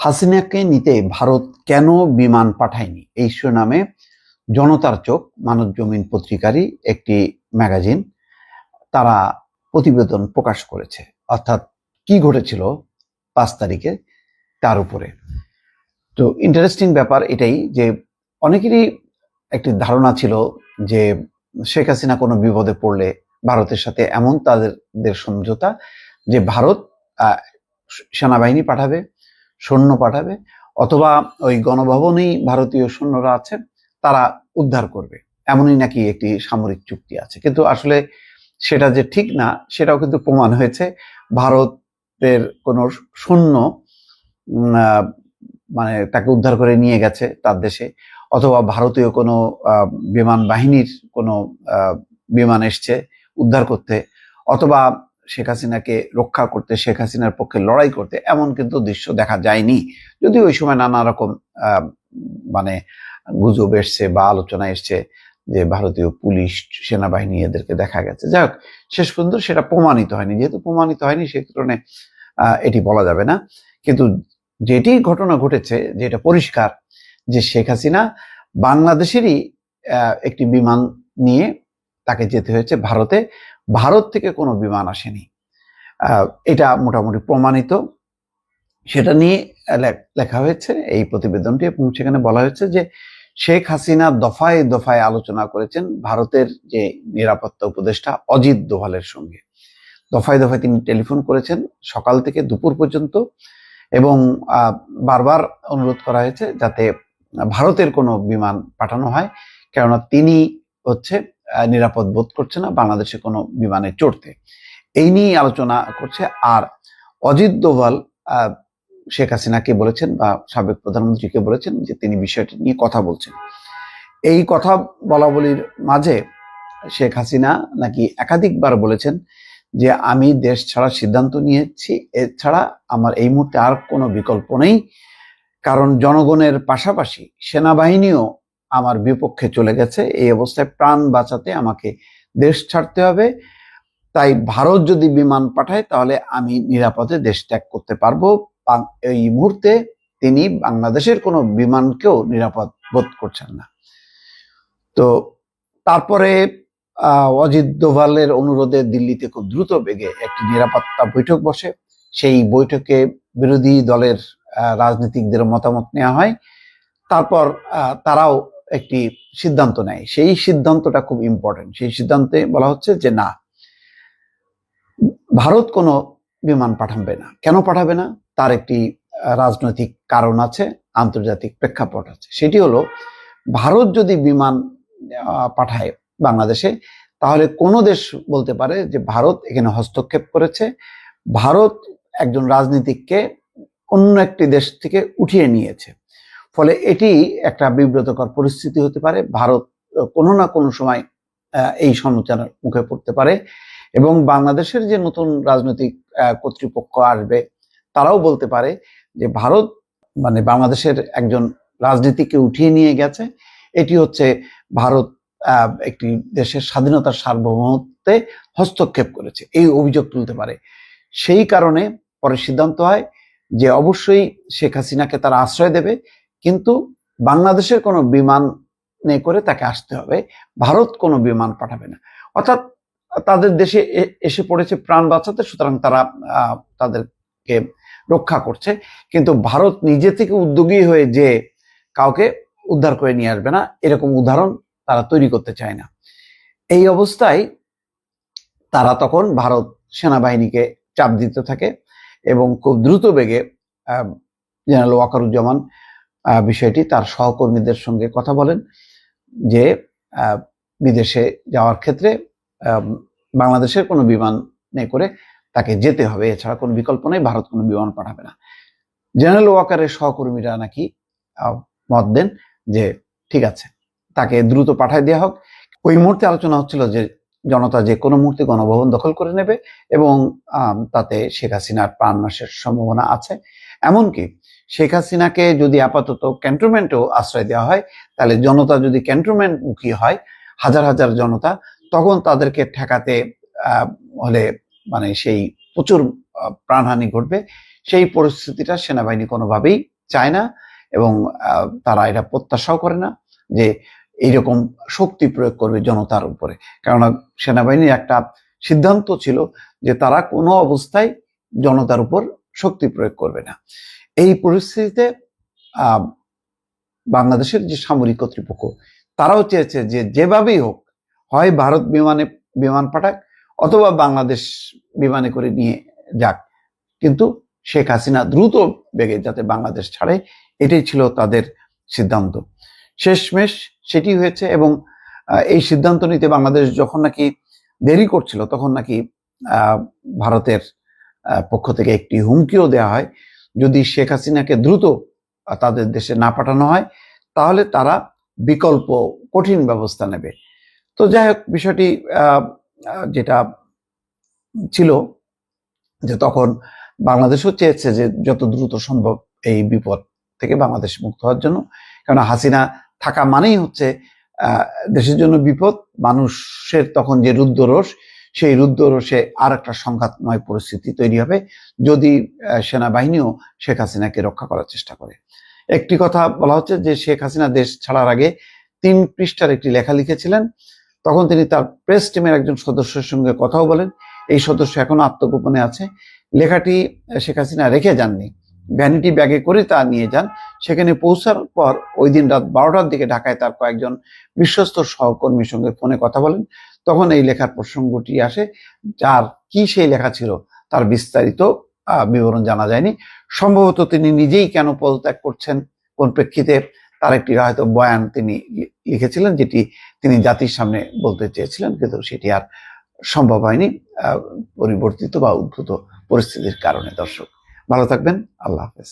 হাসিনাকে নিতে ভারত কেন বিমান পাঠায়নি এই শিরোনামে জনতার চোখ মানব জমিন পত্রিকারই একটি ম্যাগাজিন তারা প্রতিবেদন প্রকাশ করেছে। অর্থাৎ কি ঘটেছিল 5 তারিখে তার উপরে। তো ইন্টারেস্টিং ব্যাপার এটাই যে অনেকেরই একটি ধারণা ছিল যে শেখ হাসিনা কোনো বিপদে পড়লে ভারতের সাথে এমন তাদের সমঝোতা যে ভারত সেনাবাহিনী পাঠাবে, সৈন্য পাঠাবে, অথবা ওই গণভবনেই ভারতীয় সৈন্যরা আছে, তারা উদ্ধার করবে, এমনই নাকি একটি সামরিক চুক্তি আছে। কিন্তু আসলে সেটা যে ঠিক না সেটাও কিন্তু প্রমাণ হয়েছে। ভারতের কোনো সৈন্য মানে তাকে উদ্ধার করে নিয়ে গেছে তার দেশে, অথবা ভারতীয় কোনো বিমান বাহিনীর কোনো বিমান এসছে উদ্ধার করতে, অথবা শেখ হাসিনাকে রক্ষা করতে, শেখ হাসিনার পক্ষে লড়াই করতে, এমন কিন্তু দৃশ্য দেখা যায়নি। যদিও ওই সময় নানা রকম মানে গুজব এসছে বা আলোচনা এসছে যে ভারতীয় পুলিশ, সেনাবাহিনী এদেরকে দেখা গেছে। যাই হোক, শেষ পর্যন্ত সেটা প্রমাণিত হয়নি। যেহেতু প্রমাণিত হয়নি সে কারণে এটি বলা যাবে না। কিন্তু যেটি ঘটনা ঘটেছে, যেটা পরিষ্কার, যে শেখ হাসিনা বাংলাদেশেরই একটি বিমান নিয়ে তাকে যেতে হয়েছে ভারতে। ভারত থেকে কোনো বিমান আসেনি, এটা মোটামুটি প্রমাণিত। সেটা নিয়ে লেখা হয়েছে এই প্রতিবেদনটি, এবং সেখানে বলা হয়েছে যে শেখ হাসিনা দফায় দফায় আলোচনা করেছেন ভারতের যে নিরাপত্তা উপদেষ্টা অজিত দোভালের সঙ্গে। দফায় দফায় তিনি টেলিফোন করেছেন সকাল থেকে দুপুর পর্যন্ত, এবং বারবার অনুরোধ করা হয়েছে যাতে ভারতের কোনো বিমান পাঠানো হয়, কেননা তিনি নিরাপদ বোধ করছে না বাংলাদেশে কোনো বিমানে চড়তে। এই নিয়ে আলোচনা করছে। আর অজিত দোভাল শেখ হাসিনাকে বলেছেন বা সাবেক প্রধানমন্ত্রীকে বলেছেন যে তিনি বিষয়টি নিয়ে কথা বলছেন। এই কথা বলা বলির মাঝে শেখ হাসিনা নাকি একাধিকবার বলেছেন যে আমি দেশ ছাড়ার সিদ্ধান্ত নিয়েছি, এছাড়া আমার এই মুহূর্তে আর কোনো বিকল্প নেই, কারণ জনগণের পাশাপাশি সেনাবাহিনীও আমার বিপক্ষে চলে গেছে। এই অবস্থায় প্রাণ বাঁচাতে আমাকে দেশ ছাড়তে হবে। তাই ভারত যদি বিমান পাঠায় তাহলে আমি নিরাপদে দেশ ত্যাগ করতে পারবো। এই মুহূর্তে তিনি বাংলাদেশের কোনো বিমানকেও নিরাপদ বোধ করছেন না। তো তারপরে অজিত দোভালের অনুরোধে দিল্লিতে খুব দ্রুত বেগে একটি নিরাপত্তা বৈঠক বসে। সেই বৈঠকে বিরোধী দলের রাজনীতিকদের মতামত নেওয়া হয়। তারপর তারাও একটি সিদ্ধান্ত নেয়। সেই সিদ্ধান্তটা খুব ইম্পর্টেন্ট। সেই সিদ্ধান্তে বলা হচ্ছে যে না, ভারত কোনো বিমান পাঠাবে না। কেন পাঠাবে না? তার একটি রাজনৈতিক কারণ আছে, আন্তর্জাতিক প্রেক্ষাপট আছে। সেটি হলো, ভারত যদি বিমান পাঠায় বাংলাদেশে, তাহলে কোনো দেশ বলতে পারে যে ভারত এখানে হস্তক্ষেপ করেছে, ভারত একজন রাজনীতিককে অন্য একটি দেশ থেকে উঠিয়ে নিয়েছে। ফলে এটি একটা বিব্রতকর পরিস্থিতি হতে পারে। ভারত কোনো না কোনো সময় এই সমালোচনার মুখে পড়তে পারে, এবং বাংলাদেশের যে নতুন রাজনৈতিক কর্তৃপক্ষ আসবে তারাও বলতে পারে যে ভারত বাংলাদেশের একজন রাজনীতিককে উঠিয়ে নিয়ে গেছে, এটি ভারত একটি দেশের স্বাধীনতার সার্বভৌমত্বে হস্তক্ষেপ করেছে, এই অভিযোগ তুলতে পারে। সেই কারণে পরে সিদ্ধান্ত হয় যে অবশ্যই শেখ হাসিনাকে তারা আশ্রয় দেবে, কিন্তু বাংলাদেশের কোনো বিমানে করে তাকে আসতে হবে, ভারত কোনো বিমান পাঠাবে না। অর্থাৎ তাদের দেশে এসে পড়েছে প্রাণ বাঁচাতে, সুতরাং তারা তাদেরকে রক্ষা করছে, কিন্তু ভারত নিজে থেকে উদ্যোগী হয়ে যে কাউকে উদ্ধার করে নিয়ে আসবে না, এরকম উদাহরণ তারা তৈরি করতে চায় না। এই অবস্থায় তারা তখন ভারত সেনাবাহিনীকে চাপ দিতে থাকে, এবং খুব দ্রুত বেগে জেনারেল ওয়াকারুজ্জামান বিষয়টি তার সহকর্মীদের সঙ্গে কথা বলেন যে বিদেশে যাওয়ার ক্ষেত্রে বাংলাদেশের কোনো বিমানে করে তাকে যেতে হবে, এছাড়া কোনো বিকল্প নেই, ভারত কোনো বিমান পাঠাবে না। জেনারেল ওয়াকারের সহকর্মীরা নাকি মত দেন যে ঠিক আছে, তাকে দ্রুত পাঠায় দেওয়া হোক। ওই মুহূর্তে আলোচনা হচ্ছিল যে জনতা যে কোনো মুহূর্তে গণভবন দখল করে নেবে, এবং তাতে শেখ হাসিনার প্রাণ নাশের সম্ভাবনা আছে। এমনকি শেখ হাসিনাকে যদি আপাতত ক্যান্টনমেন্টেও আশ্রয় দেওয়া হয়, তাহলে জনতা যদি ক্যান্টনমেন্ট মুখী হয়, হাজার হাজার জনতা, তখন তাদেরকে ঠেকাতে হলে সেই প্রচুর প্রাণহানি ঘটবে। সেই পরিস্থিতিটা সেনাবাহিনী কোনোভাবেই চায় না, এবং তারা এটা প্রত্যাশাও করে না যে এইরকম শক্তি প্রয়োগ করবে জনতার উপরে। কেননা সেনাবাহিনীর একটা সিদ্ধান্ত ছিল যে তারা কোনো অবস্থায় জনতার উপর শক্তি প্রয়োগ করবে না। এই পরিস্থিতিতে বাংলাদেশের যে সামরিক কর্তৃপক্ষ তারাও চেয়েছে যে যেভাবেই হোক, হয় ভারত বিমান পাঠাক অথবা বাংলাদেশ বিমানে করে নিয়ে যাক, কিন্তু শেখ হাসিনা দ্রুত বেগে যাতে বাংলাদেশ ছাড়ে, এটাই ছিল তাদের সিদ্ধান্ত। শেষমেশ সেটি হয়েছে, এবং এই সিদ্ধান্ত নিতে বাংলাদেশ যখন নাকি দেরি করছিল, তখন নাকি ভারতের পক্ষ থেকে একটি হুমকিও দেওয়া হয়, যদি শেখ হাসিনাকে দ্রুত তাদের দেশে না পাঠানো হয় তাহলে তারা বিকল্প কঠিন ব্যবস্থা নেবে। তো যাই হোক, বিষয়টি যেটা ছিল যে তখন বাংলাদেশও চেয়েছে যে যত দ্রুত সম্ভব এই বিপদ থেকে বাংলাদেশ মুক্ত হওয়ার জন্য, কারণ হাসিনা থাকা মানেই হচ্ছে দেশের জন্য বিপদ। মানুষের তখন যে রুদ্ধরোষ, সেই রুদ্ধরোষে আর একটা সংঘাতময় পরিস্থিতি তৈরি হবে যদি সেনাবাহিনীও শেখ হাসিনাকে রক্ষা করার চেষ্টা করে। একটি কথা বলা হচ্ছে যে শেখ হাসিনা দেশ ছাড়ার আগে 3 পৃষ্ঠার একটি লেখা লিখেছিলেন। তখন তিনি তার প্রেস টিমের একজন সদস্যের সঙ্গে কথাও বলেন। এই সদস্য এখনো আত্মগোপনে আছে। লেখাটি শেখ হাসিনা রেখে যাননি, ভ্যানিটি ব্যাগে করে তা নিয়ে যান। সেখানে পৌঁছার পর ওই দিন রাত 12টার দিকে ঢাকায় তার কয়েকজন বিশ্বস্ত সহকর্মীর সঙ্গে ফোনে কথা বলেন। তখন এই লেখার প্রসঙ্গটি আসে, যার কি সেই লেখা ছিল তার বিস্তারিত বিবরণ জানা যায়নি। সম্ভবত তিনি নিজেই কেন পদত্যাগ করছেন, কোন প্রেক্ষিতে, তার একটি হয়তো বয়ান তিনি লিখেছিলেন, যেটি তিনি জাতির সামনে বলতে চেয়েছিলেন, কিন্তু সেটি আর সম্ভব হয়নি পরিবর্তিত বা উদ্ভূত পরিস্থিতির কারণে। দর্শক ভালো থাকবেন, আল্লাহ হাফেজ।